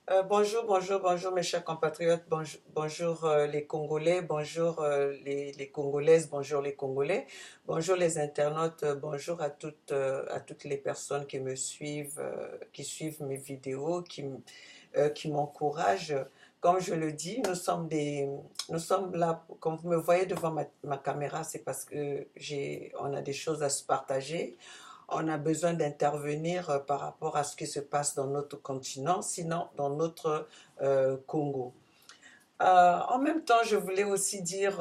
Bonjour mes chers compatriotes, bonjour les Congolais, bonjour les Congolaises, bonjour les Congolais, bonjour les internautes, bonjour à toutes les personnes qui me suivent, qui suivent mes vidéos, qui m'encouragent. Comme je le dis, nous sommes là, quand vous me voyez devant ma caméra, c'est parce que on a des choses à se partager. On a besoin d'intervenir par rapport à ce qui se passe dans notre continent, sinon dans notre Congo. En même temps, je voulais aussi dire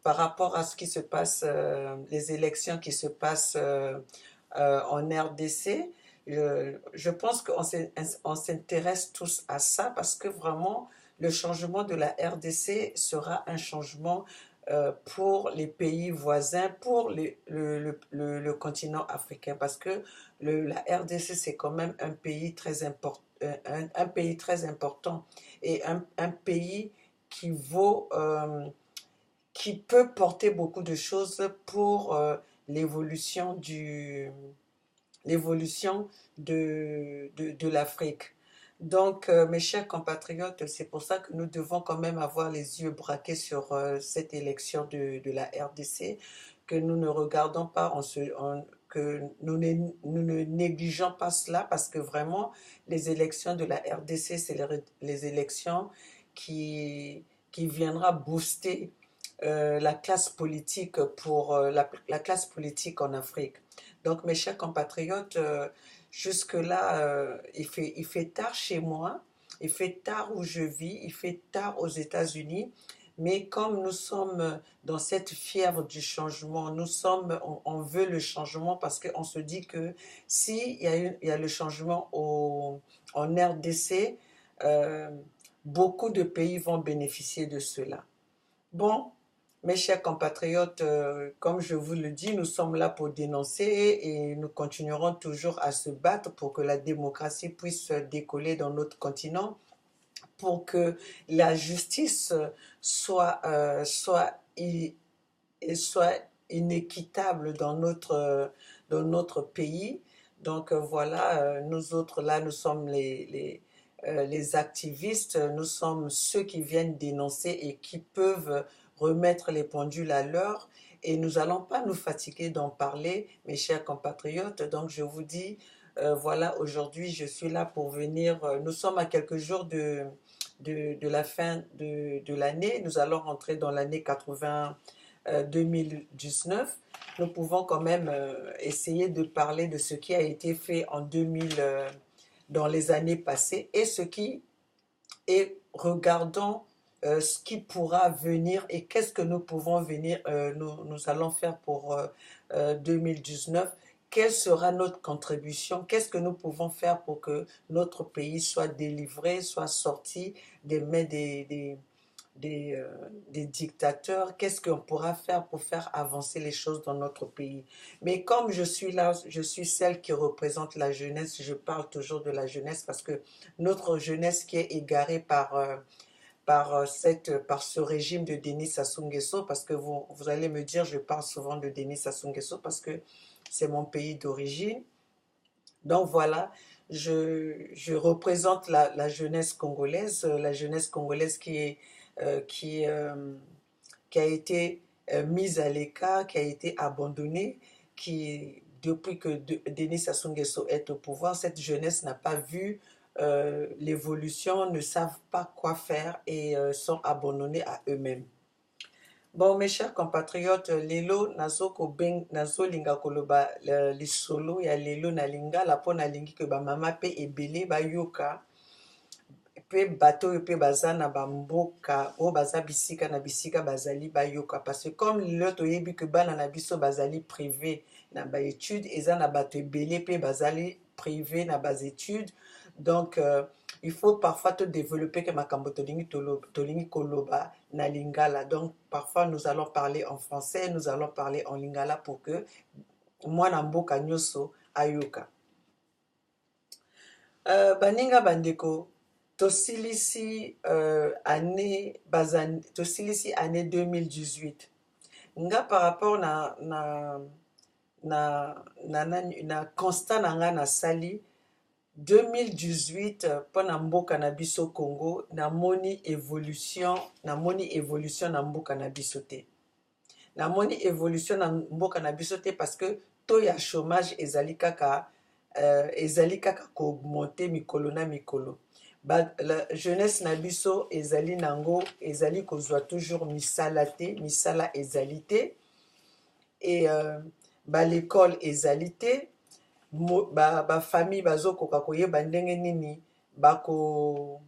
par rapport à ce qui se passe, les élections qui se passent en RDC, je pense qu'on s'intéresse tous à ça parce que vraiment, le changement de la RDC sera un changement pour les pays voisins, pour le continent africain, parce que la RDC, c'est quand même un pays très important, un pays très important et un pays qui vaut, qui peut porter beaucoup de choses pour l'évolution l'évolution de l'Afrique. Donc, mes chers compatriotes, c'est pour ça que nous devons quand même avoir les yeux braqués sur cette élection de la RDC, que nous ne regardons pas, que nous ne négligeons pas cela, parce que vraiment, les élections de la RDC, c'est les élections qui viendra booster la classe politique pour la classe politique en Afrique. Donc, mes chers compatriotes, jusque-là, il fait tard chez moi, il fait tard où je vis, il fait tard aux États-Unis, mais comme nous sommes dans cette fièvre du changement, on veut le changement parce qu'on se dit que si il y a le changement en RDC, euh, beaucoup de pays vont bénéficier de cela. Bon, mes chers compatriotes, comme je vous le dis, nous sommes là pour dénoncer et nous continuerons toujours à se battre pour que la démocratie puisse décoller dans notre continent, pour que la justice soit inéquitable dans notre pays. Donc voilà, nous autres là, nous sommes les activistes, nous sommes ceux qui viennent dénoncer et qui peuvent remettre les pendules à l'heure. Et nous n'allons pas nous fatiguer d'en parler, mes chers compatriotes. Donc je vous dis, voilà, aujourd'hui je suis là pour venir. Nous sommes à quelques jours de la fin de l'année. Nous allons rentrer dans l'année 2019. Nous pouvons quand même essayer de parler de ce qui a été fait en 2000, dans les années passées et regardons ce qui pourra venir et qu'est-ce que nous pouvons venir, nous allons faire pour 2019. Quelle sera notre contribution? Qu'est-ce que nous pouvons faire pour que notre pays soit délivré, soit sorti des mains des dictateurs? Qu'est-ce qu'on pourra faire pour faire avancer les choses dans notre pays? Mais comme je suis là, je suis celle qui représente la jeunesse, je parle toujours de la jeunesse parce que notre jeunesse qui est égarée par ce régime de Denis Sassou Nguesso, parce que vous allez me dire, je parle souvent de Denis Sassou Nguesso parce que c'est mon pays d'origine. Donc voilà, je représente la jeunesse congolaise qui a été mise à l'écart, qui a été abandonnée, qui, depuis que Denis Sassou Nguesso est au pouvoir, cette jeunesse n'a pas vu l'évolution, ne savent pas quoi faire et sont abandonnés à eux-mêmes. Bon, mes chers compatriotes, lelo nazo linga koloba lisolo ya lelo na lingala mpo nalingi ke bamama mpe ebele bayoka mpe bato oyo mpe baza na bamboka oyo baza bisika na bisika bazali bayoka, parce que comme lelo toyebi ke bana na biso bazali privé na baétude, eza na bato ebele mpe bazali privé na baétude. Donc il faut parfois te développer que makambo tolingi koloba na lingala. Donc parfois nous allons parler en français, nous allons parler en lingala pour que mwana mboka nyonso ayoka. Baninga bandeko, tosilisi année 2018. Nga par rapport na constat na nga na sali, 2018 mpona mboka na biso Congo namoni évolution na mboka na biso te. Namoni évolution na mboka na biso te parce que taux ya chômage ezali kaka ko augmenter mikolo na mikolo. La jeunesse na biso ezali nango ezali kozwa toujours misala te, misala ezali te, et l'école ezali te, ba famille bazokoka koyeba ndenge nini bako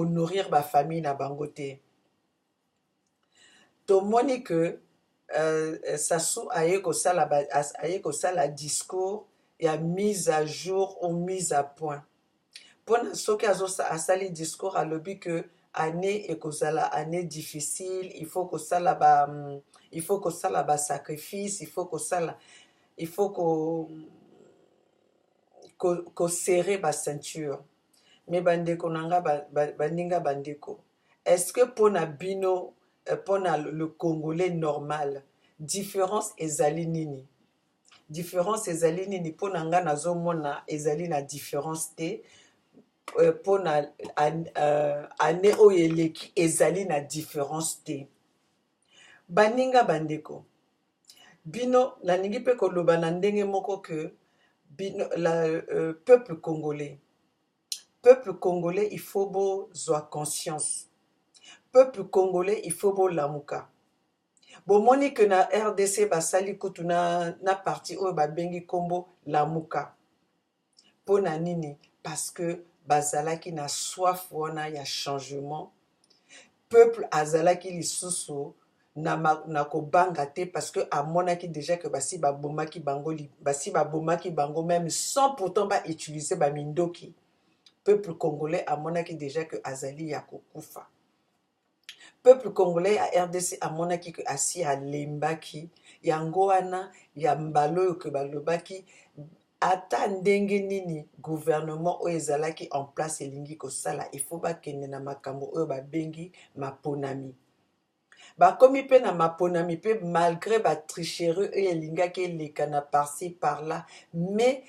nourrir ba famille na bango te. Tomoni que Sassou aye kosala discours ya mise à jour ou mise à point. Pona soki asali discours alobi que année ekozala année difficile, il faut kosala ba sacrifice, il faut ko serrer ba ceinture. Mais bandeko nanga baninga bandeko, est-ce que pona bino pona le Congolais normal différence ezali nini? Différence ezali nini? Pona nga nazomona ezali na différence te. Pona année oyo eleki ezali na différence te. Baninga bandeko, bino nalingi mpe koloba na ndenge moko que bino peuple congolais, il faut bozwa conscience. Peuple congolais, il faut bolamuka. Bomoni que na RDC basali kutu na parti oyo babengi kombo lamuka. Pona nini? Parce que bazalaki na soif wana ya changement. Peuple azalaki lisusu na kobanga te parce que amonaki déjà que basi babomaki bango même sans pourtant ba utiliser ba mindoki. Peuple congolais amonaki déjà que azali ya kokufa. Peuple congolais à RDC amonaki que asi alembaki yango wana ya mbalo que balobaki ata ndenge nini gouvernement oyo ezalaki en place elingi kosala il faut bakende na makambo oyo babengi maponami. Bakomi pe na maponami pe malgré ba tricherie oyo elingaki eleka na par-ci par-là, mais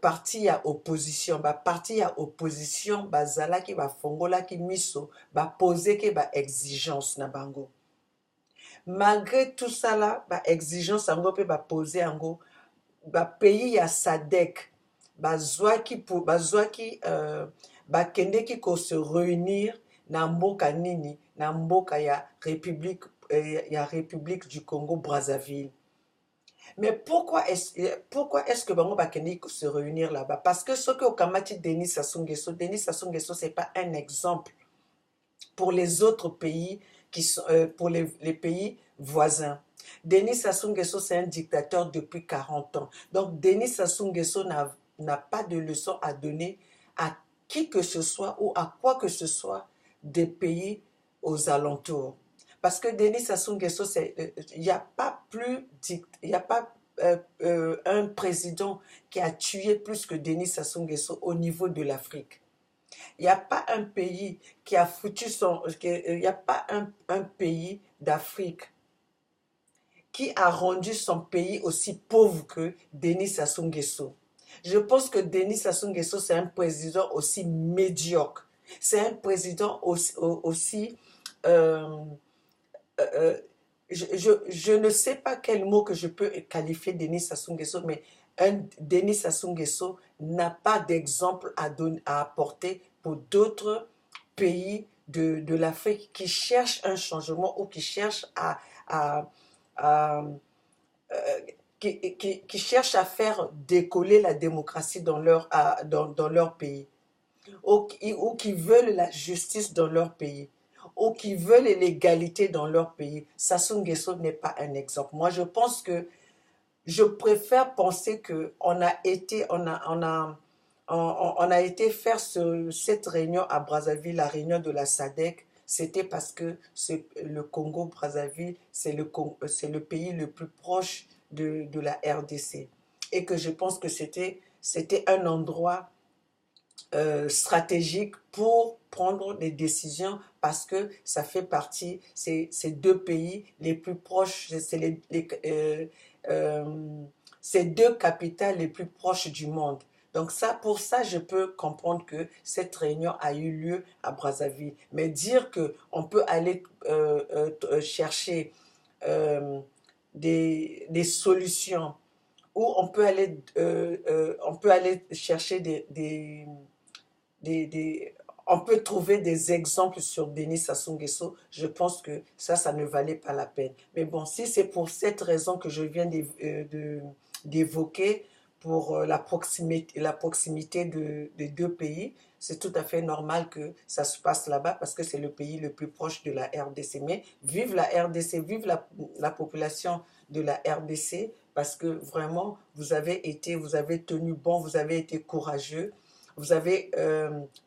parti ya opposition bazalaki bafongolaki miso bapozeki ba exigence na bango. Malgré tout ça là, ba exigence yango pe bapose yango, ba pays ya SADC bazwaki bakendeki ko se réunir na mboka nini, na mboka ya République du Congo Brazzaville. Mais pourquoi est-ce que bango bakendeki ko se réunir là-bas? Parce que ce que okamati Denis Sassou Nguesso c'est pas un exemple pour les autres pays qui sont pour les pays voisins. Denis Sassou Nguesso c'est un dictateur depuis 40 ans. Donc Denis Sassou Nguesso n'a pas de leçon à donner à qui que ce soit ou à quoi que ce soit des pays aux alentours. Parce que Denis Sassou Nguesso, il n'y a pas un président qui a tué plus que Denis Sassou Nguesso au niveau de l'Afrique. Il n'y a pas un pays qui a foutu il n'y a pas un pays d'Afrique qui a rendu son pays aussi pauvre que Denis Sassou Nguesso. Je pense que Denis Sassou Nguesso, c'est un président aussi médiocre. C'est un président aussi je ne sais pas quel mot que je peux qualifier Denis Sassou Nguesso, mais Denis Sassou Nguesso n'a pas d'exemple à apporter pour d'autres pays de l'Afrique qui cherchent un changement ou qui cherchent qui cherchent à faire décoller la démocratie dans leur pays, ou qui veulent la justice dans leur pays, ou qui veulent l'égalité dans leur pays. Sassou Nguesso n'est pas un exemple. Moi, je pense que je préfère penser qu'on a été faire cette réunion à Brazzaville, la réunion de la SADC. C'était parce que le Congo-Brazzaville, c'est le pays le plus proche de la RDC. Et que je pense que c'était un endroit stratégique pour prendre des décisions parce que ça fait partie, ces deux pays les plus proches, c'est ces deux capitales les plus proches du monde. Donc ça, pour ça, je peux comprendre que cette réunion a eu lieu à Brazzaville. Mais dire qu'on peut aller chercher euh, des solutions, ou on peut aller chercher des, on peut trouver des exemples sur Denis Sassou Nguesso. Je pense que ça ne valait pas la peine. Mais bon, si c'est pour cette raison que je viens d'évoquer, pour la proximité des deux pays, c'est tout à fait normal que ça se passe là-bas parce que c'est le pays le plus proche de la RDC. Mais vive la RDC, vive la population de la RDC, parce que vraiment, vous avez tenu bon, vous avez été courageux, vous avez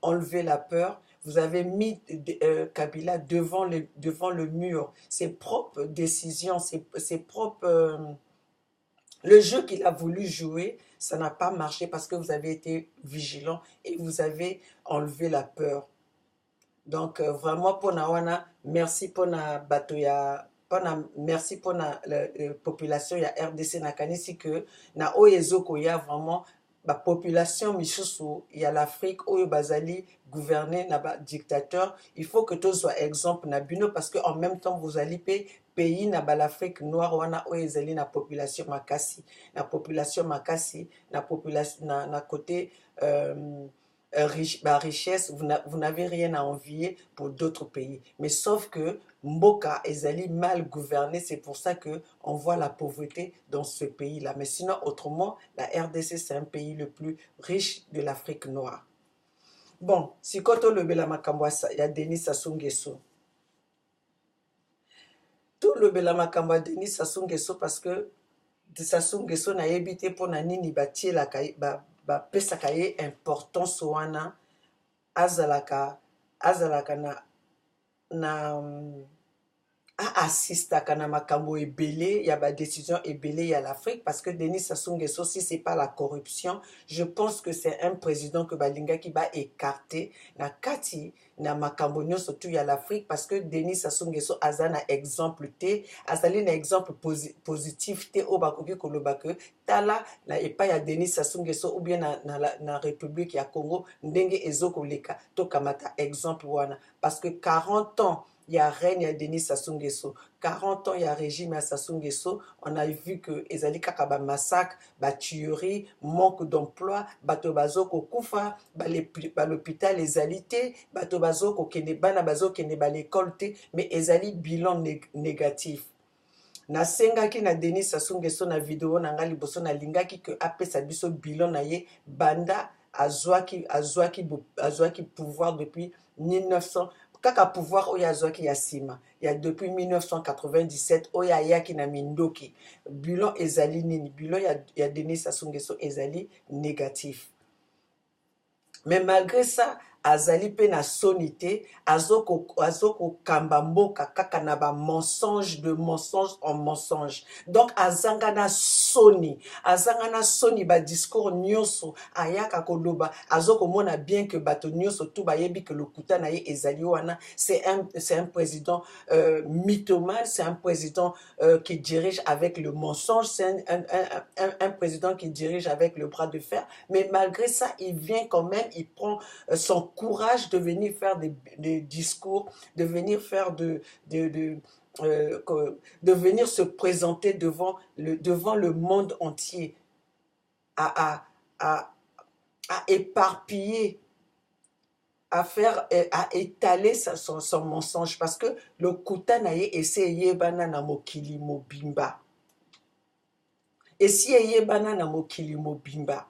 enlevé la peur, vous avez mis Kabila devant le mur. Ses propres décisions, ses propres... le jeu qu'il a voulu jouer, ça n'a pas marché parce que vous avez été vigilant et vous avez enlevé la peur. Donc vraiment pour Nawana, merci pour na bato ya merci pour la population ya RDC nakanisi que na oyezoko ya vraiment la population misusu ya l'Afrique oyo bazali gouverner na ba dictateur. Il faut que tout soit exemple na bino parce que en même temps vous allez pays na ba l'Afrique noire wana oyo ezali na population makasi, na population na côté richesse, vous n'avez rien à envier pour d'autres pays. Mais sauf que Mboka ezali mal gouverné, c'est pour ça qu'on voit la pauvreté dans ce pays-là. Mais sinon, autrement, la RDC, c'est un pays le plus riche de l'Afrique noire. Bon, si koto le bela makambo ya Denis Sassou Nguesso. Tout le bela makambo ya Denis Sassou Nguesso parce que Sassou Nguesso na yebite pour na nini batie la bapesaka ye importance wana azalaka na assistaka na makambo ebele ya ba décision ebele ya l'Afrique parce que Denis Sassou Nguesso, si c'est pas la corruption, je pense que c'est un président que balingaki ba écarté na kati na makambo nyonso tu ya l'Afrique parce que Denis Sassou Nguesso aza na exemple te, azali na exemple positif te o bakoki koloba que tala na epai ya Denis Sassou Nguesso ou bien na République ya Congo ndenge ezokoleka to kamata exemple wana parce que 40 ans il y a règne à Denis Sassou Nguesso. 40 ans, il y a régime à Sassou Nguesso. On a vu que ezali kaka ba massacre, ba tuerie, manque d'emploi, bato bazoko kufa, ba l'hôpital ezali te, bato bazoko kende bana bazoko kende ba l'école te, mais ezali bilan négatif. Nasengaki na Denis Sassou Nguesso na vidéo na nga liboso na lingaki que apesa biso bilan na ye banda azwaki pouvoir depuis 1900 kaka pouvoir oyo azwaki ya nsima ya depuis 1997 oyo ayaki na mindoki bilan ezali nini bilan ya Denis Sassou Nguesso ezali négatif. Mais malgré ça azali pe na soni te azokokamba mboka kaka na ba mensonge de mensonge en mensonge. Donc azanga na soni ba discours nyonso ayaka koloba azokomona bien que bato nyonso tout bayebi que lokuta na ye ezali wana c'est un président mythomane, c'est un président qui dirige avec le mensonge, c'est un président qui dirige avec le bras de fer, mais malgré ça il vient quand même, il prend son courage de venir faire des discours, de venir faire de venir se présenter devant le monde entier, à éparpiller, à étaler son mensonge, parce que le Koutanaye essaye banana mokili mobimba. Et si eye banana mokili mobimba,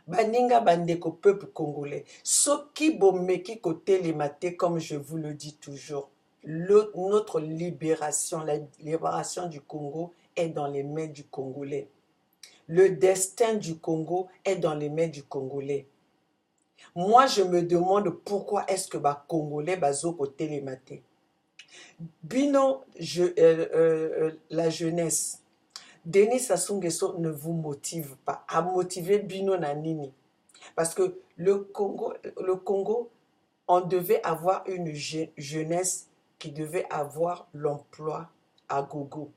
baninga bandeko peuple congolais, soki bomeki kotelema te, comme je vous le dis toujours, notre libération, la libération du Congo est dans les mains du Congolais. Le destin du Congo est dans les mains du Congolais. Moi, je me demande pourquoi est-ce que Congolais bazo kotelema te. Bino, la jeunesse, Denis Sassou Nguesso ne vous motive pas. À motiver Bino Nanini. Parce que le Congo, on devait avoir une jeunesse qui devait avoir l'emploi à gogo.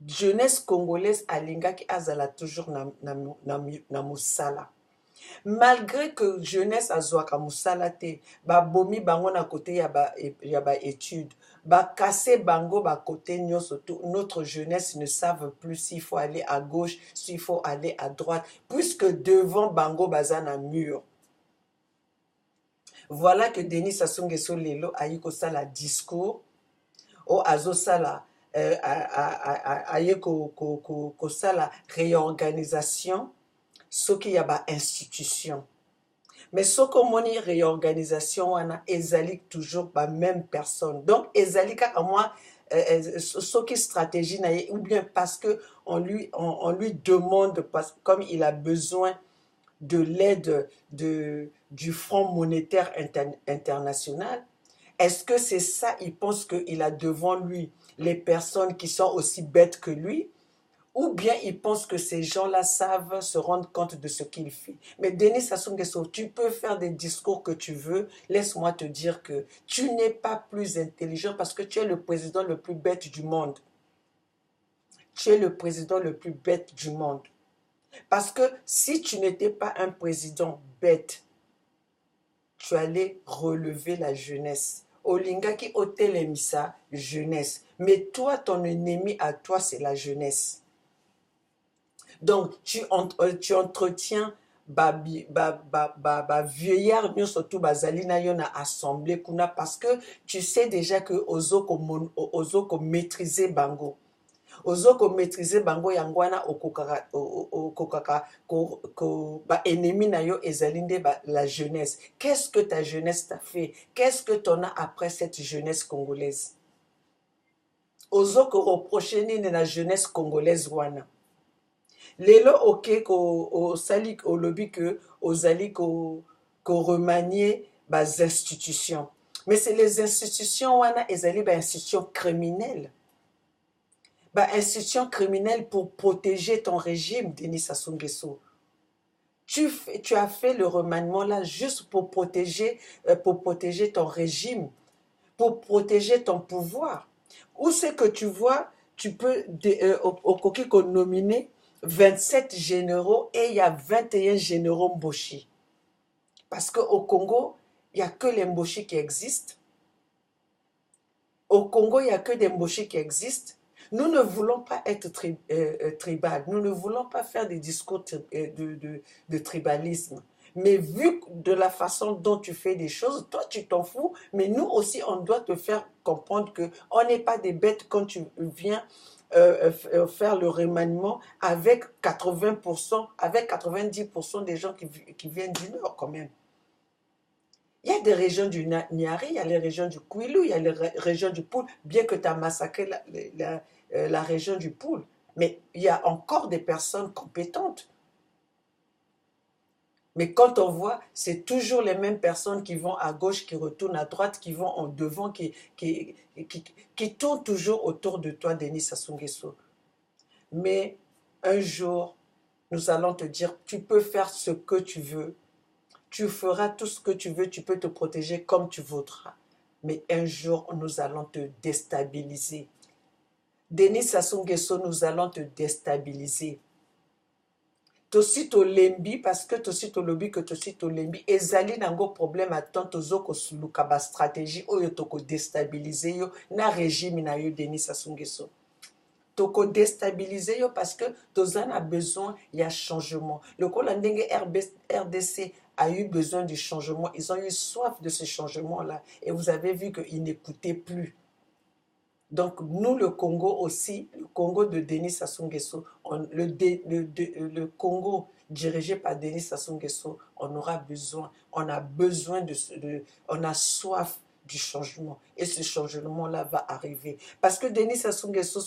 jeunesse congolaise alingaki azala toujours na mosala. Malgré que jeunesse azwaka mosala te, babomi bango na côté ya ba étude, bakase bango ba côté nyonso tout, notre jeunesse ne savent plus s'il faut aller à gauche, s'il faut aller à droite, puisque devant bango baza na mur. Voilà que Denis Sassou Nguesso lelo ayi kosala discours o azosala aye kosala réorganisation soki ya ba institution. Mais soki omoni réorganisation wana ezali toujours ba même personne. Donc ezali kaka moi soki stratégie na ye, ou bien parce que on lui demande, comme il a besoin de l'aide du Fonds monétaire international. Est-ce que c'est ça, il pense qu'il a devant lui les personnes qui sont aussi bêtes que lui? Ou bien il pense que ces gens-là savent se rendre compte de ce qu'il fait. Mais Denis Sassou Nguesso, tu peux faire des discours que tu veux. Laisse-moi te dire que tu n'es pas plus intelligent parce que tu es le président le plus bête du monde. Tu es le président le plus bête du monde. Parce que si tu n'étais pas un président bête, tu allais relever la jeunesse. Olingaki otelemisa jeunesse. Mais toi, ton ennemi à toi, c'est la jeunesse. Donc, tu entretiens vieillard surtout bazali na yo na assemblée kuna parce que tu sais déjà que ozoko maîtriser bango. Ozoko maîtriser bango yangwana okokaka ba ennemi na yo ezalinde la jeunesse. Qu'est-ce que ta jeunesse t'a fait? Qu'est-ce que t'en as après cette jeunesse congolaise? Ozoko reprocher nini na jeunesse congolaise wana? Lelo ok osali olobi que ozali ko remanier bas institutions. Mais c'est les institutions wana ezali ba institutions criminelles. Bah, institution criminelle pour protéger ton régime, Denis Sassou Nguesso. Tu as fait le remaniement là juste pour protéger ton régime, pour protéger ton pouvoir. Où c'est que tu vois, tu peux au coquille nominer 27 généraux et il y a 21 généraux Mboshi. Parce qu'au Congo, il n'y a que les Mboshi qui existent. Au Congo, il n'y a que des Mboshi qui existent. Nous ne voulons pas être tribal, nous ne voulons pas faire des discours de tribalisme. Mais vu de la façon dont tu fais des choses, toi tu t'en fous, mais nous aussi on doit te faire comprendre qu'on n'est pas des bêtes quand tu viens faire le remaniement avec 80%, avec 90% des gens qui viennent du Nord quand même. Il y a des régions du Niari, il y a les régions du Kwilu, il y a les régions du Poul, bien que tu as massacré la région du Poul. Mais il y a encore des personnes compétentes. Mais quand on voit, c'est toujours les mêmes personnes qui vont à gauche, qui retournent à droite, qui vont en devant, qui tournent toujours autour de toi, Denis Sassou Nguesso. Mais un jour, nous allons te dire, tu peux faire ce que tu veux. Tu feras tout ce que tu veux, tu peux te protéger comme tu voudras. Mais un jour, nous allons te déstabiliser. Denis Sassou Nguesso, nous allons te déstabiliser. Tosi to lembi, parce que tosi to lobi que tosi to lembi, ezali nango problème à tant tozoko suluka ba stratégie oyo toko déstabiliser yo na régime na yo Denis Sassou Nguesso. Toko déstabiliser yo parce que tozan a besoin, il y a changement. Le Kolandenge RDC a eu besoin du changement. Ils ont eu soif de ce changement-là. Et vous avez vu qu'ils n'écoutaient plus. Donc, nous, le Congo aussi, le Congo de Denis Sassou Nguesso, le Congo dirigé par Denis Sassou Nguesso, on aura besoin, on a besoin on a soif du changement. Et ce changement-là va arriver. Parce que Denis Sassou Nguesso,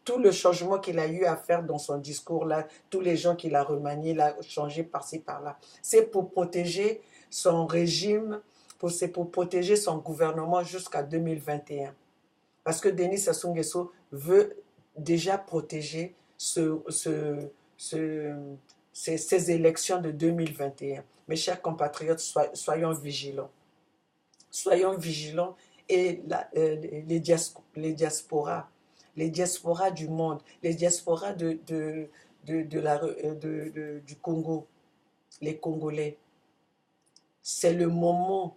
tout le changement qu'il a eu à faire dans son discours-là, tous les gens qu'il a remaniés, il a changé par-ci, par-là, c'est pour protéger son régime, c'est pour protéger son gouvernement jusqu'à 2021. Parce que Denis Sassou Nguesso veut déjà protéger ces élections de 2021. Mes chers compatriotes, soyons vigilants. Soyons vigilants et les diasporas, les diasporas du monde, les diasporas du Congo, les Congolais. C'est le moment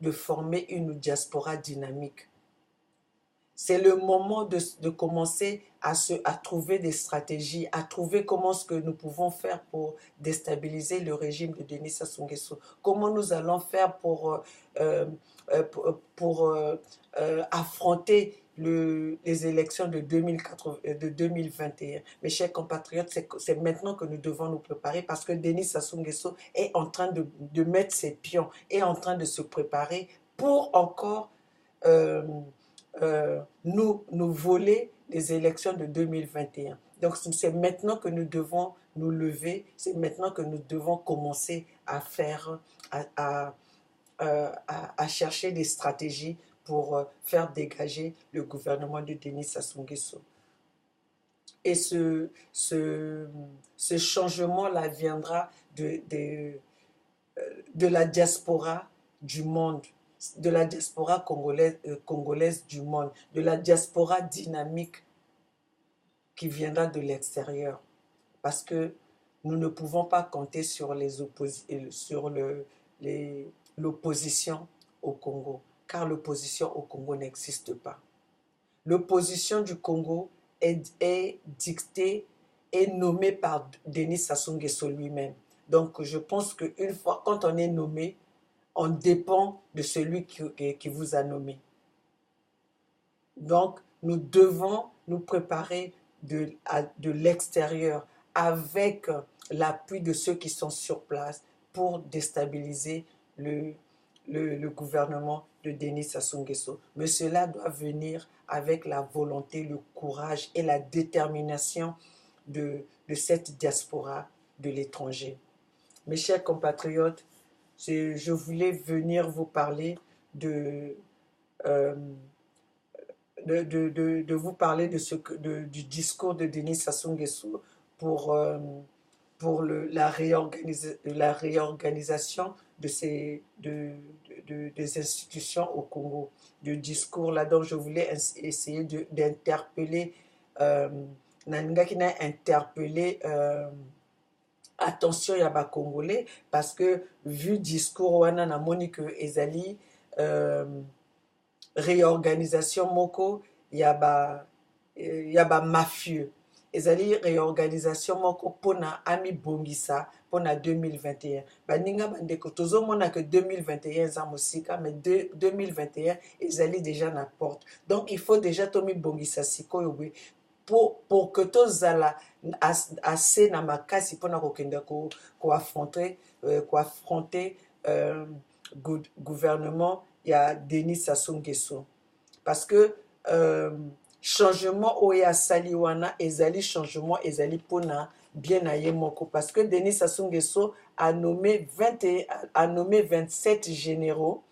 de former une diaspora dynamique. C'est le moment de commencer à trouver des stratégies, à trouver comment ce que nous pouvons faire pour déstabiliser le régime de Denis Sassou Nguesso. Comment nous allons faire pour affronter les élections de 2021. Mes chers compatriotes, c'est maintenant que nous devons nous préparer parce que Denis Sassou Nguesso est en train de mettre ses pions, est en train de se préparer pour encore nous voler les élections de 2021. Donc c'est maintenant que nous devons nous lever, c'est maintenant que nous devons commencer à faire, à chercher des stratégies pour faire dégager le gouvernement de Denis Sassou Nguesso. Et ce changement-là viendra de la diaspora du monde, de la diaspora congolaise du monde, de la diaspora dynamique qui viendra de l'extérieur. Parce que nous ne pouvons pas compter sur l'opposition au Congo, car l'opposition au Congo n'existe pas. L'opposition du Congo est dictée et nommée par Denis Sassou Nguesso lui-même. Donc je pense qu'une fois, quand on est nommé, on dépend de celui qui vous a nommé. Donc nous devons nous préparer de l'extérieur avec l'appui de ceux qui sont sur place pour déstabiliser le gouvernement de Denis Sassou Nguesso. Mais cela doit venir avec la volonté, le courage et la détermination de cette diaspora de l'étranger. Mes chers compatriotes, je voulais venir vous parler de vous parler du discours de Denis Sassou Nguesso pour la réorganisation des institutions au Congo. Du discours là dont je voulais essayer d'interpeller, attention ya ba Congolais, parce que vu discours wana na moni que ezali réorganisation moko ya ba mafieux, ezali réorganisation moko pona ami bongisa pona 2021. Baninga bandeko tozomona que 2021 eza mosika, mais 2021 ezali déjà na porte. Donc il faut déjà tomi bongisa sikoyo boye pour que tozala assez na makasi pona kokenda koaffronter gouvernement ya Denis Sassou Nguesso. Parce que changement oya sali wana ezali changement ezali pona bien na ye moko, parce que Denis Sassou Nguesso a nommé 27 généraux,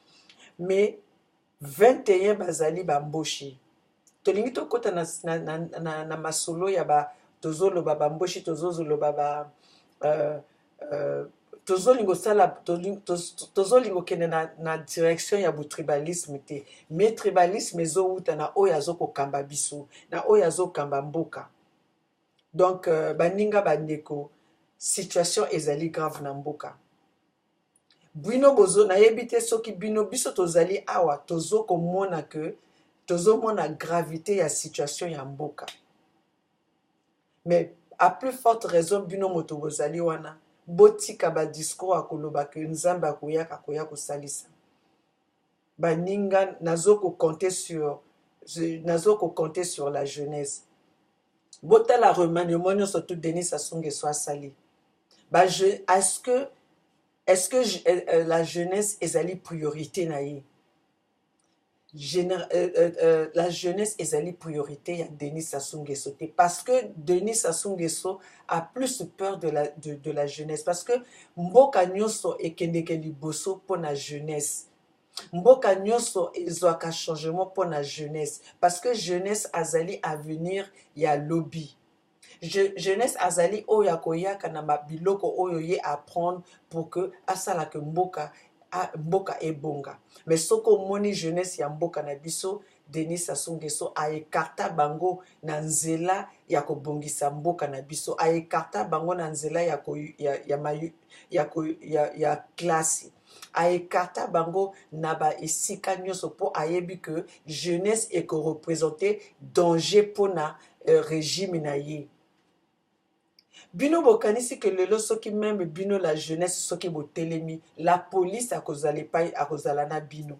mais 21 bazali bamboshi. Tolingi tokota na masolo ya ba tozoloba bamboshi, tozoloba tozolingo kende na direction ya tribalisme te, mais tribalisme ezouta na oyo azokokamba biso, na oyo azokamba mboka. Donc baninga bandeko, situation ezali grave na mboka. Bino bozo nayebi te soki biso tozali awa tozokomona que tozomona gravité ya situation ya mboka. Mais à plus forte raison bino moto bozali wana botika ba discours akoloba que nzambe akoyaka kosalisa. Baninga nazoko compter sur la jeunesse. Bota la remaniement surtout Denis Sassou Nguesso asali. Est-ce que la jeunesse ezali priorité na ye? La jeunesse ezali priorité ya Denis Sassou Nguesso te, parce que Denis Sassou Nguesso a plus peur de la jeunesse, parce que mboka nyonso ekendeke liboso pour la jeunesse. Mboka nyonso ezwaka changement pour la jeunesse, parce que jeunesse azali avenir ya lobby. Jeunesse azali oyo akoyaka na mabiloko oyo ye apprendre pour que asalaka mboka ebonga. Mais soko moni jeunesse ya mboka na biso Denis Sassou Nguesso aekarta bango na nzela ya kobongisa mboka na biso, aekarta bango na nzela ya klasi, aekarta bango na ba esika nyonso mpo ayebi que jeunesse ekorepresente danger mpona régime na ye. Bino bokanisi ke lelo soki même bino la jeunesse soki botelemi, la police akozala na bino.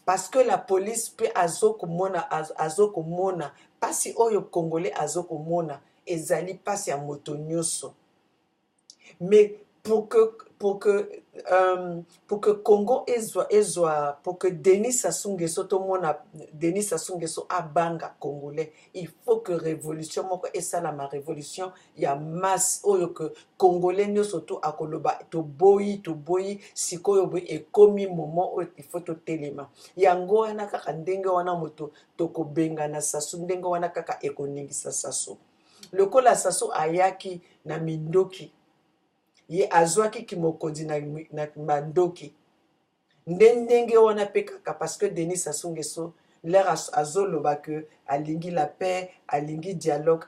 Parce que la police pe azokomona pasi oyo congolais azokomona ezali pasi ya moto nyonso. Mais pour que Congo pour que Denis Sassou Nguesso abanga congolais, il faut que révolution moko esalama, révolution ya masse oyo que congolais nyonso to akoloba to boyi sikoyo boyi ekomi moment oyo il faut to telema. Yango wana kaka ndenge wana moto tokobenga na Sassou, ndenge wana kaka ekoningisa Sassou. Lokola Sassou ayaki na mindoki, ye azwaki kimokonzi na mandoki, ndenge wana pe kaka parce que Denis Sassou Nguesso l'air azoloba que alingi la paix, alingi dialogue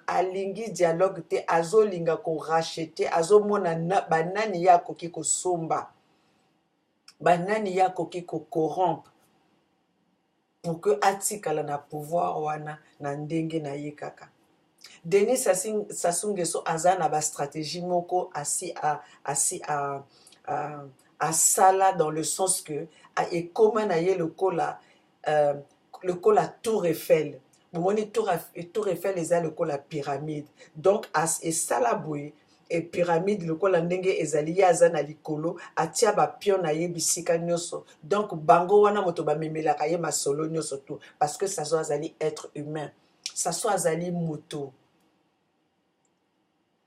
te, azolinga ko racheter, azomona banani ya koki ko somba, banani ya koki ko corrompre pour que atikala na pouvoir wana na ndenge na ye kaka. Denis Sassou Nguesso aza na ba stratégie moko à sala dans le sens que et comment na ye le cola Tour Eiffel. Bomoni Tour Eiffel eza le cola pyramide. Donc et sala boye et pyramide le cola ndenge ezali ya aza na likolo atia ba pion na ye bisika nyonso. Donc bango wana moto ba memelaka ye masolo nyonso tout parce que ça soit azali être humain. Ça soit azali moto.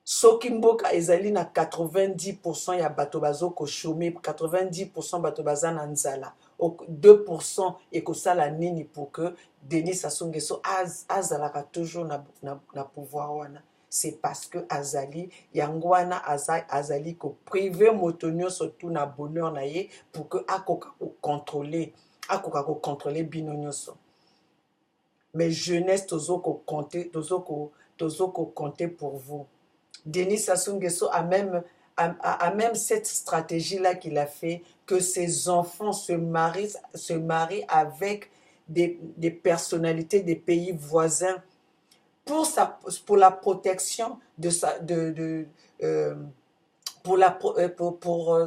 Soki mboka ezali na 90% ya bato bazo ko chômer, 90% bato baza na nzala, 2% ekosala nini pour que Denis Sassou Nguesso azalaka toujours na pouvoir wana? C'est parce que azali yango wana azali ko priver moto nyonso tout na bonheur na ye pour que akoka ko contrôler bino nyonso. Mais jeunesse tozo ko compter pour vous. Denis Sassou Nguesso a même cette stratégie-là qu'il a fait, que ses enfants se marient avec des personnalités des pays voisins pour la protection de pour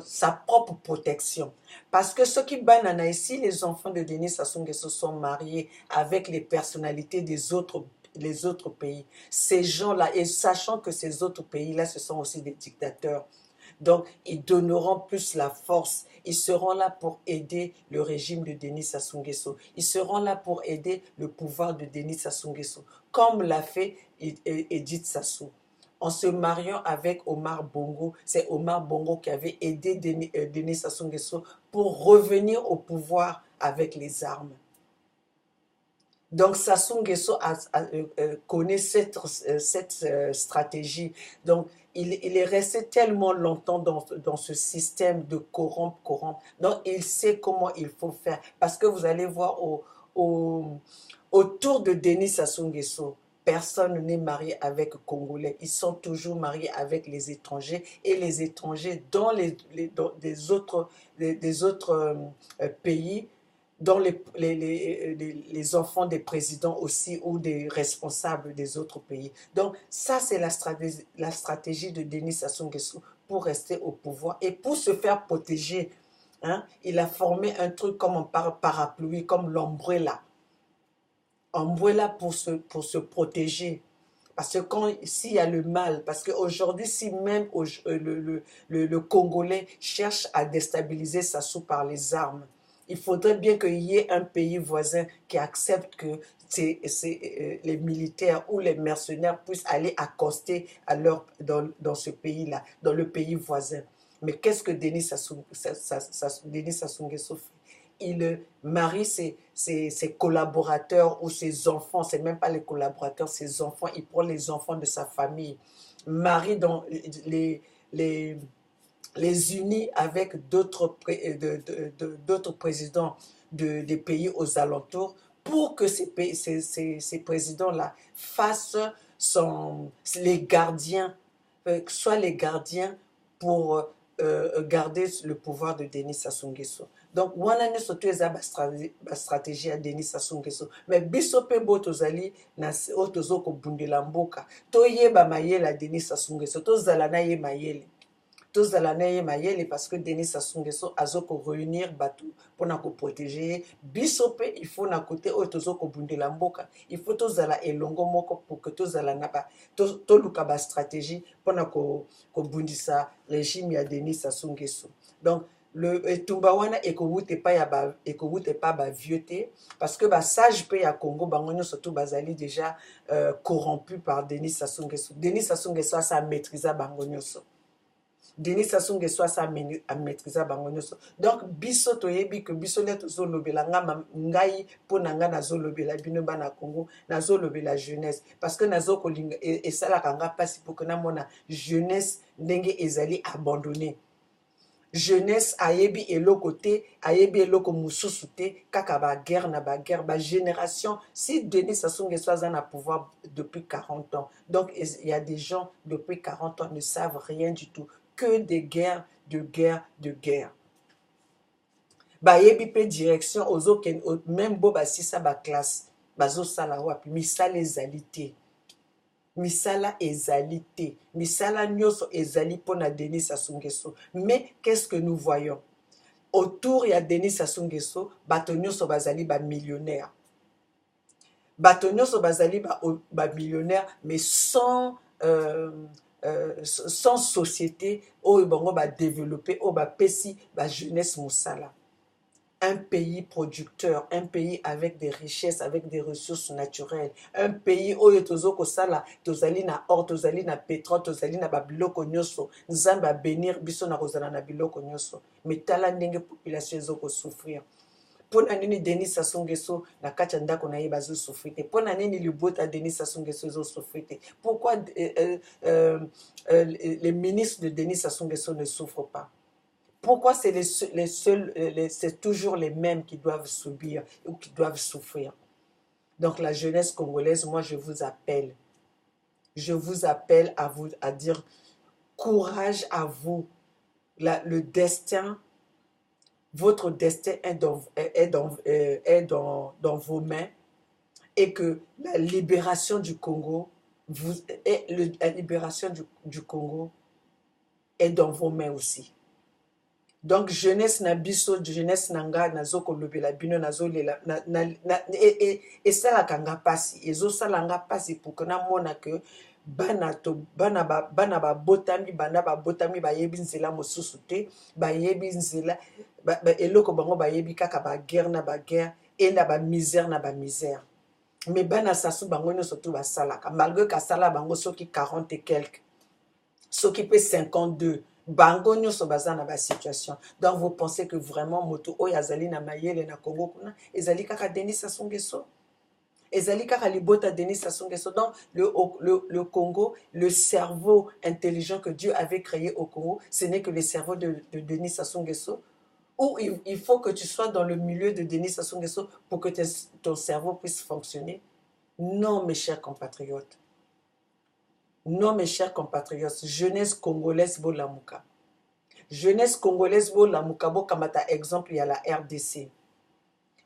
sa propre protection. Parce que ceux qui banana ici, les enfants de Denis Sassou Nguesso sont mariés avec les personnalités les autres pays. Ces gens-là, et sachant que ces autres pays-là, ce sont aussi des dictateurs. Donc, ils donneront plus la force. Ils seront là pour aider le régime de Denis Sassou Nguesso. Ils seront là pour aider le pouvoir de Denis Sassou Nguesso, comme l'a fait Edith Sassou. En se mariant avec Omar Bongo, c'est Omar Bongo qui avait aidé Denis Sassou Nguesso pour revenir au pouvoir avec les armes. Donc Sassou Nguesso connaît cette stratégie. Donc il est resté tellement longtemps dans ce système de corrompre. Donc il sait comment il faut faire. Parce que vous allez voir autour de Denis Sassou Nguesso, personne n'est marié avec Congolais. Ils sont toujours mariés avec les étrangers. Et les étrangers dans des autres pays, dans les enfants des présidents aussi ou des responsables des autres pays. Donc ça, c'est la stratégie de Denis Sassou Nguesso pour rester au pouvoir et pour se faire protéger. Hein? Il a formé un truc comme un parapluie, comme l'ombrella. Umbrella pour se protéger. Parce que s'il y a le mal, parce qu'aujourd'hui, si même le Congolais cherche à déstabiliser Sassou par les armes, il faudrait bien qu'il y ait un pays voisin qui accepte que les militaires ou les mercenaires puissent aller accoster dans ce pays-là, dans le pays voisin. Mais qu'est-ce que Denis Sassou Nguesso fait? Il marie ses collaborateurs ou ses enfants, c'est même pas les collaborateurs, ses enfants, il prend les enfants de sa famille, marie dans les unis avec d'autres présidents des pays aux alentours pour que ces présidents-là fassent les gardiens, soient les gardiens pour garder le pouvoir de Denis Sassou Nguesso. Donc, wana ne surtout eza ba stratégie ya Denis Sassou Nguesso. Mais biso pe bo tozali na o tozo ko bundela mboka. Toyeba mayele ya Denis Sassou Nguesso. Tozala na ye mayele. Tozala na ye mayele parce que Denis Sassou Nguesso azo ko réunir bato pona ko protéger. Biso pe il faut na côté o tozo ko bundela mboka. Il faut tozala elongo moko pour que tozala na ba to luka ba stratégie pona ko bundisa régime ya Denis Sassou Nguesso. Donc le etumba wana ekowute pa ba vieux te parce que ba sage pe ya Congo bango nyonso to bazali déjà corrompu par Denis Sassou Nguesso. Denis Sassou Nguesso sa maîtrisa bango nyonso. Denis Sassou Nguesso a maîtrisé bango nyonso. Donc biso toyebi que biso le tozolobela ngai po na nga nazolobela bino bana Congo nazolobela jeunesse parce que nazo kolinga esalaka nga pasi pour que namona jeunesse ndenge ezali abandonné. Jeunesse ayebi eloko te, ayebi eloko mususu te, kaka ba guerre na ba guerre, ba génération. Si Denis Sassou Nguesso a na pouvoir depuis 40 ans, donc il y a des gens depuis 40 ans ne savent rien du tout, que des guerres, de guerre, de guerre. Ba yebi pe direction ozo ken même bo ba sisa ba classe, bazo sala wapi misala ezali te. Misala ezali te. Misala nyonso ezali pona Denis Sassou Nguesso. Mais qu'est-ce que nous voyons? Autour ya Denis Sassou Nguesso, bato nyonso bazali ba millionnaire. Bato nyonso bazali ba millionnaire, mais sans société oyo bango ba développer oyo ba pesi ba jeunesse mosala. Un pays producteur, un pays avec des richesses, avec des ressources naturelles, un pays où tozoko sala, tozali na or, tozali na pétrole, tozali na babiloko nyonso, nzamba bénir biso na kozala na biloko nyonso. Mais tala ndenge population ezoko souffrir. Pona nini Denis Sassou Nguesso na kati ya ndako na ye bazo souffrir te. Pona nini libota Denis Sassou Nguesso ezo souffrir te. Pourquoi les ministres de Denis Sassou Nguesso ne souffrent pas? Pourquoi c'est c'est toujours les mêmes qui doivent subir ou qui doivent souffrir? Donc la jeunesse congolaise, moi je vous appelle à vous, à dire courage à vous. Le destin, votre destin est dans vos mains et que la libération du Congo, la libération du Congo est dans vos mains aussi. Donc jeunesse na biso, jeunesse nanga nazoko lobela bino nazolela et ça la kanga pasi ezo salanga pasi pour que na mona que bana ba botami ba yebi nzela mosusu te ba yebi nzela eloko bango ba yebi kaka ba guerre na ba guerre et na ba misère na ba misère. Mais bana sasu bango no surtout ba salaka malgré ka sala bango soki 40 et quelques soki pe 52 bango nyonso baza na ba situation. Donc vous pensez que vraiment moto oyo azali na mayele na Congo kuna ezali kaka Denis Sassou Nguesso, ezali kaka libota Denis Sassou Nguesso. Donc le Congo, le cerveau intelligent que Dieu avait créé au Congo, ce n'est que le cerveau de Denis Sassou Nguesso. Ou il faut que tu sois dans le milieu de Denis Sassou Nguesso pour que ton cerveau puisse fonctionner. Non, mes chers compatriotes. Non, mes chers compatriotes, jeunesse congolaise Bolamuka. Jeunesse congolaise Bolamuka, Bokamata exemple, il y a la RDC.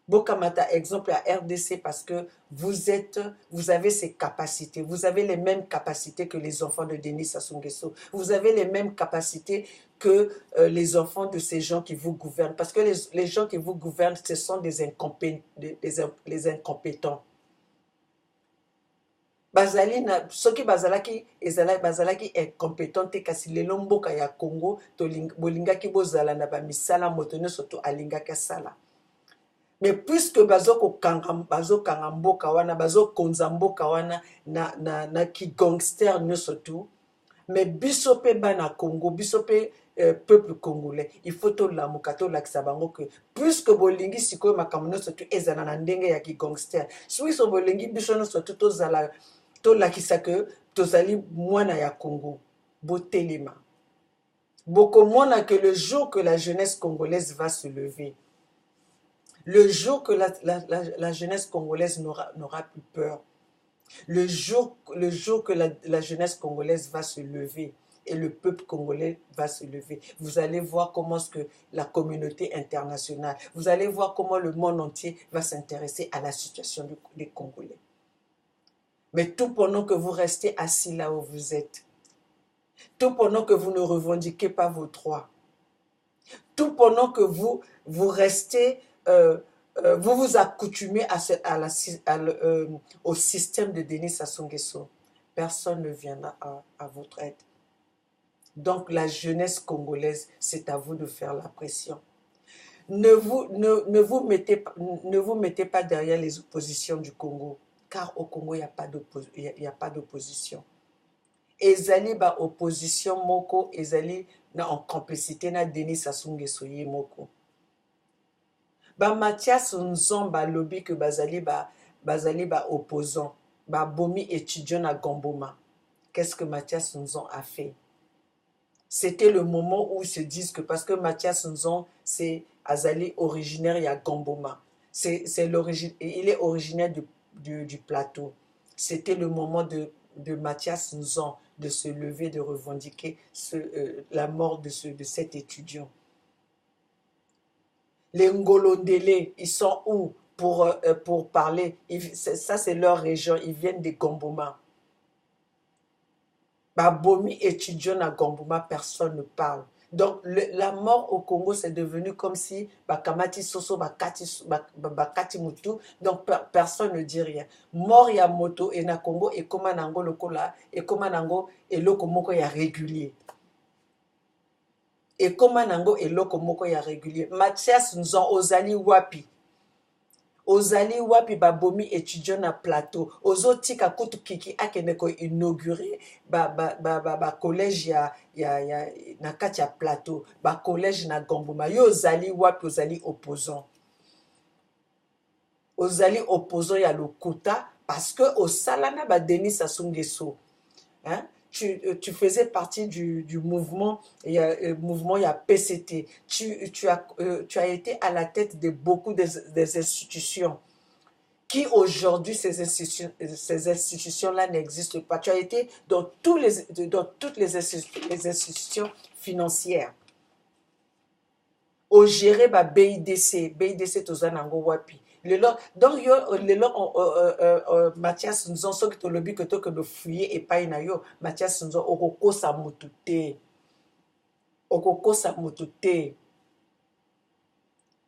Bokamata exemple, il y a RDC parce que vous avez ces capacités. Vous avez les mêmes capacités que les enfants de Denis Sassou Nguesso. Vous avez les mêmes capacités que les enfants de ces gens qui vous gouvernent. Parce que les gens qui vous gouvernent, ce sont les incompétents. Bazali na soki bazalaki bazalaki incompétent te kasi lelo mboka ya Congo bolingaki bozala na ba misala moto nyonso to alingaki sala. Mais puisque bazo kanga mboka wana bazo konza mboka wana na ki gangster nyonso to, mais biso pe bana Congo biso pe peuple congolais, il faut to lamuka to lakisa bango que puisque bolingi sikoyo makambo nyonso to ezana na ndenge ya ki gangster, so bolingi biso nyonso to tozala to lakisa que tozali mwana ya Congo botelema bokomona que le jour que la jeunesse congolaise va se lever, Le jour que la jeunesse congolaise n'aura plus peur, le jour que la jeunesse congolaise va se lever et le peuple congolais va se lever, vous allez voir comment est-ce que la communauté internationale, vous allez voir comment le monde entier va s'intéresser à la situation des Congolais. Mais tout pendant que vous restez assis là où vous êtes, tout pendant que vous ne revendiquez pas vos droits, tout pendant que vous restez, vous vous accoutumez au système de Denis Sassou Nguesso, personne ne viendra à votre aide. Donc la jeunesse congolaise, c'est à vous de faire la pression. Ne vous mettez pas derrière les oppositions du Congo, car au Congo, il n'y a pas d'opposition. Ezali ba opposition moko, ezali en complicité na Denis Sassou Nguesso ye moko. Ba Mathias Nzomba lobby que bazali ba opposant, ba bomi étudiant na Gamboma. Qu'est-ce que Mathias Nzon a fait? C'était le moment où ils se disent que parce que Mathias Nzon c'est azali originaire ya Gamboma, il est originaire du plateau. C'était le moment de Mathias Nzon de se lever, de revendiquer la mort de cet étudiant. Les Ngolondele, ils sont où pour parler? Ça, c'est leur région, ils viennent de Gamboma. Babomi étudiant à Gamboma, personne ne parle. Donc, la mort au Congo, c'est devenu comme si Bakamati Soso, Bakati Mutu, donc personne ne dit rien. Mort ya moto et na Congo et comme nango lokola et comme nango et loko moko ya régulier. Et comme nango et loko moko ya régulier. Mathias Nzon ozali wapi. Ozali wapi babomi étudiant na plateau. Ozotika kutu kiki akene ko inauguré ba collège ya na kati ya plateau, ba collège na Gamboma. Yo ozali wapi, ozali opposant. Ozali opposant ya lokuta parce que osalana ba Denis Sassou Nguesso. Hein? Tu faisais partie du mouvement, il y a PCT. Tu as été à la tête de beaucoup des institutions qui aujourd'hui, ces institutions-là n'existent pas. Tu as été dans toutes les institutions financières. Au géré ba BIDC tozanango wapi. Donc, Mathias Nzon, ce que le but que de fouiller et pas inayo, Mathias Nzon, okoko sa motute. Okoko sa motute.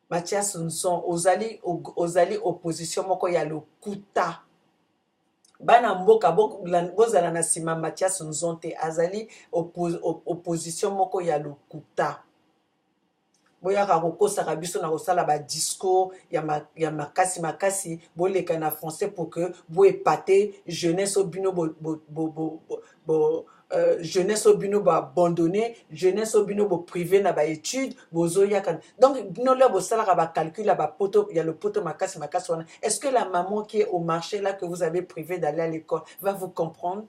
Mathias Nzon, ozali opposition moko ya lokuta. Bana mboka bozala na sima Mathias Nzon te, azali opposition moko ya lokuta. Boyaka kokosaka biso na kosala ba discours ya makasi boleka na français pour que bo épater jeunesse obino jeunesse obino bo abandonné, jeunesse obino bo privé na ba études bozoyaka. Donc bino là bosalaka ba calcul ba poto ya le poto makasi wana. Est-ce que la maman qui est au marché là que vous avez privé d'aller à l'école va vous comprendre?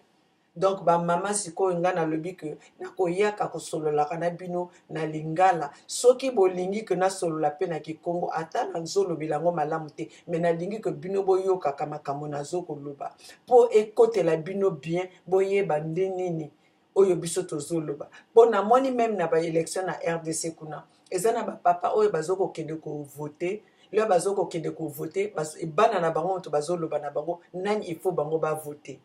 Donc ba mama siko nga na lobi que na koyaka ko solola kana bino na lingala soki bolingi que na solola pe na Kikongo ata na zolo bilango malamu te, mais na lingi que bino boyoka kama kamona zoko loba po ekotela bino bien boyeba ndenini oyo biso tozoloba. Bon na moni même na ba élection na RDC kuna ezana ba papa oyo bazoko kende ko voter. Là bazoko kende ko voter bana na bango to bazoloba na bango nani il faut bango ba voter.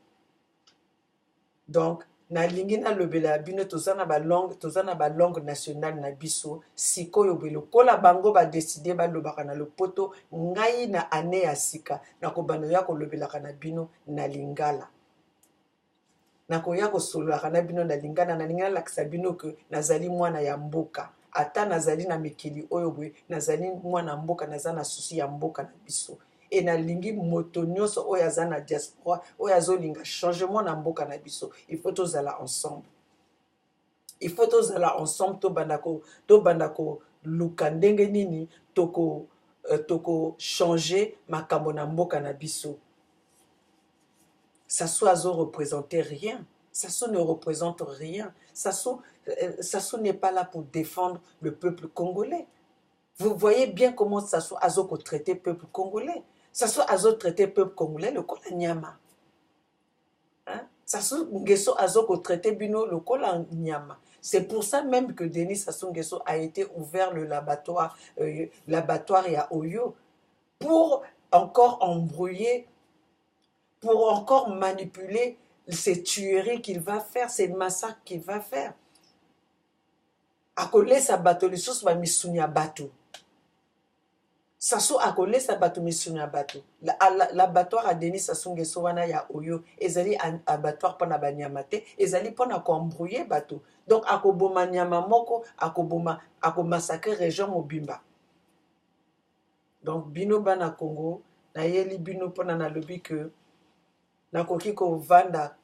Donc, na lingi na lobela bino tozana ba langue nationale na biso sikoyo belo kola bango ba décider ba lobaka na lopoto ngai na ane ya sika na kobano ya ko lobela kana bino na lingala na koya ko solola kana bino na lingala lakisa bino que nazali mwana ya mboka ata nazali na mikili oyo bwe nazali mwana mboka nazana susi ya mboka na biso. Et na lingi moto nyonso oyo aza na diaspora oyo azolinga changement na mboka na biso, il faut tozala ensemble. Il faut tozala ensemble to bandako luka ndenge nini toko changer makambo na mboka na biso. Sassou azo représenter rien. Sassou ne représente rien. Sassou n'est pas là pour défendre le peuple congolais. Vous voyez bien comment Sassou Azoko traité le peuple congolais. Sassou Azoko traité le peuple congolais, le Kolanyama. Hein? Sassou Nguesso Azoko traité Bino, le Kolanyama. C'est pour ça même que Denis Sassou Nguesso a été ouvert l'abattoir à Oyo pour encore embrouiller, pour encore manipuler ces tueries qu'il va faire, ces massacres qu'il va faire. Akolesa bato lisusu bamisunya bato. Sassou akolesa bato misunya bato. L'abattoir à Denis Sassou Nguesso wana ya Oyo ezali abattoir pona banyama te, ezali pona koembrouiller bato. Donc akoboma nyama moko, akomassacrer région mobimba. Donc bino bana Congo, nayeli bino pona nalobi que nakoki kovanda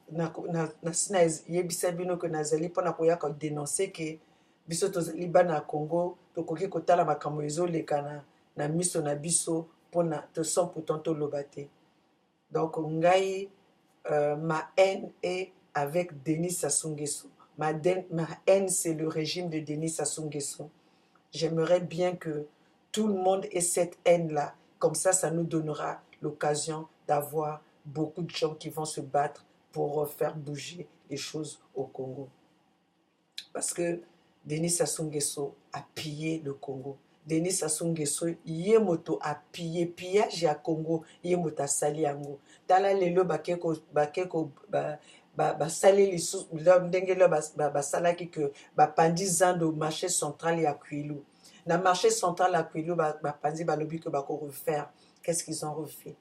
nasina yebisa bino que nazali pona koya ko dénoncer que biso tozali bana Congo tokoki kotala makambo ezoleka na miso na biso pona toson pourtant toloba te. Donc ngai ma haine est avec Denis Sassou Nguesso. Ma haine c'est le régime de Denis Sassou Nguesso. J'aimerais bien que tout le monde ait cette haine-là. Comme ça nous donnera l'occasion d'avoir beaucoup de gens qui vont se battre pour faire bouger les choses au Congo. Parce que Denis Sassou Nguesso a pillé le Congo. Denis Sassou Nguesso, yemoto a pillage à Congo, yemoto a sali yango. Tala lelo bakeko basali lisu ndenge lo basalaki que bapandi zando marché central ya Kwilu. Na marché central à Kwilu bapandi balobi que bako refaire. Qu'est-ce qu'ils ont refait?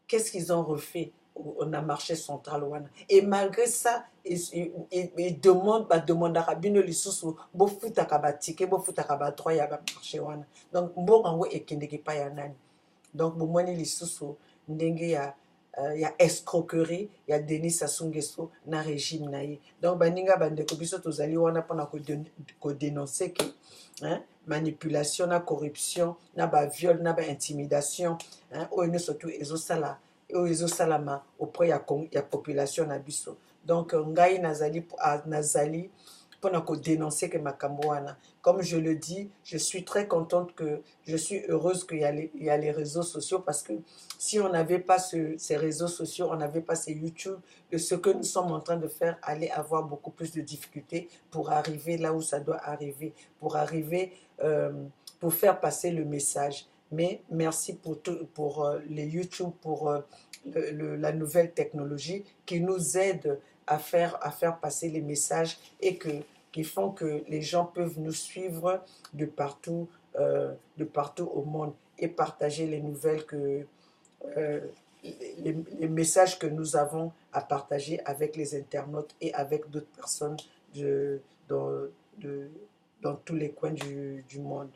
Qu'est-ce qu'ils ont refait? On a marché central wana. Et malgré ça, ils demandent à bino lisusu bo futaka ba ticket, bo futaka ba droit ya ba marché wana. Donc mbongo ngo ekendeki pa ya nani. Donc bomoni lisusu ndenge ya escroquerie ya Denis Sassou Nguesso na régime na ye. Donc baninga bandeko biso tozali wana pona ko dénoncer que hein, manipulation na corruption na ba viol na ba intimidation hein, oyo surtout ezosala ezosalama auprès ya population na biso. Donc ngai nazali pona ko dénoncer que makambo wana. Comme je le dis, je suis très contente je suis heureuse qu'il y a les réseaux sociaux parce que si on n'avait pas ces réseaux sociaux, on n'avait pas ces YouTube, ce que nous sommes en train de faire allait avoir beaucoup plus de difficultés pour arriver là où ça doit arriver, pour arriver, pour faire passer le message. Mais merci pour les YouTube, pour la nouvelle technologie qui nous aide à faire passer les messages et qui font que les gens peuvent nous suivre de partout au monde et partager les nouvelles les messages que nous avons à partager avec les internautes et avec d'autres personnes dans tous les coins du monde.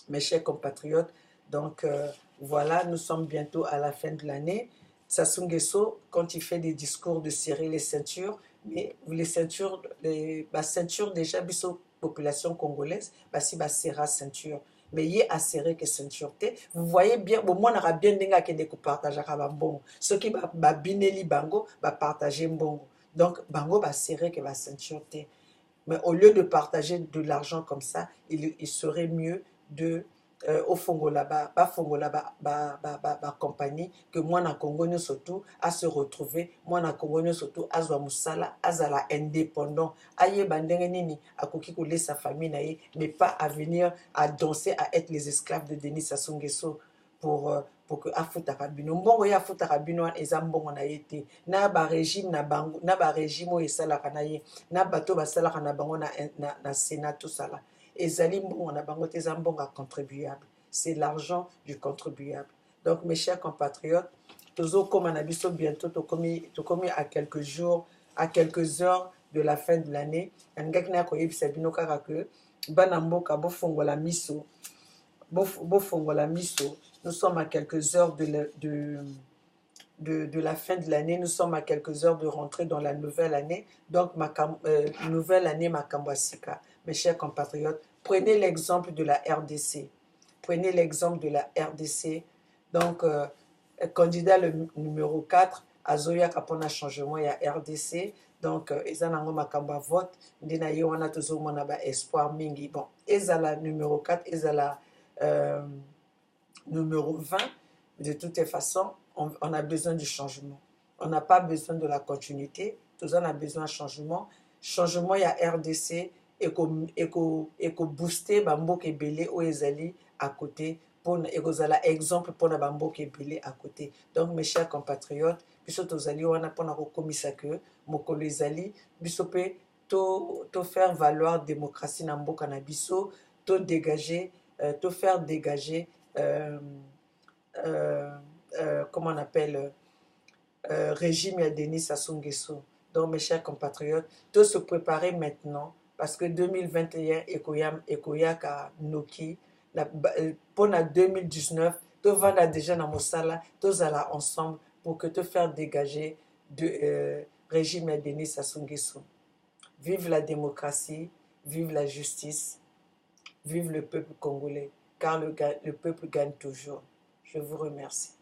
Mes chers compatriotes, donc voilà, nous sommes bientôt à la fin de l'année. Sassou Nguesso, quand il fait des discours de serrer les ceintures, mais les ceintures déjà, biso population congolaise, si serra ceinture. Mais il a serré que ceinture. Vous voyez bien, moi, on a bien denga qui partager bon. Ceux qui bineli bango, partager bon. Donc, bango serré que la ceinture. Mais au lieu de partager de l'argent comme ça, il serait mieux de au Fongo là-bas, compagnie, que moi na Congo surtout à se retrouver, moi na Congo surtout à Musala, à indépendant, aye bandenge nini, à koki kole sa famille naïe, mais pas à venir à danser, à être les esclaves de Denis Sassou Nguesso pour que afutaka bino mbongo ya afutaka bino eza mbongo na yete na ba régime na bango na ba régime o esalaka na ye na bato basalaka na bango na Sénat tout ça là. Ezali mbongo na bango te mbongo contribuable. C'est l'argent du contribuable. Donc mes chers compatriotes, tozo koma na biso bientôt tokomi à quelques jours, à quelques heures de la fin de l'année. Ngaki na koyebisa bino kaka que bana mboka bo fongola miso. Bo fongola miso. Nous sommes à quelques heures de la fin de l'année, nous sommes à quelques heures de rentrer dans la nouvelle année. Donc, nouvelle année Makambwasika. Mes chers compatriotes, prenez l'exemple de la RDC. Prenez l'exemple de la RDC. Donc, candidat le numéro 4, Azoya Kapona Changement, il y a RDC. Donc eza nango makambo ya vote nde na ye wana tozomona baespoir mingi. Bon, ezala numéro 4 ezala numéro 20, de toutes les façons on a besoin du changement. On n'a pas besoin de la continuité, tous on a besoin de changement. Changement il y a RDC eko booster bamboka ebele oyo ezali à côté pour ekozala exemple pour na bamboka ebele à côté. Donc mes chers compatriotes, biso tozali wana pona kokomisa que mokolo ezali biso pe to faire valoir démocratie na mboka na biso, to dégager to faire dégager comment on appelle régime ya Denis Sassou Nguesso. Donc mes chers compatriotes, tous se préparer maintenant parce que 2021 ekoyaka noki pour 2019 to vanda déjà na mosala tozala ensemble pour que te faire dégager de régime ya Denis Sassou Nguesso. Vive la démocratie, vive la justice, vive le peuple congolais, car le peuple gagne toujours. Je vous remercie.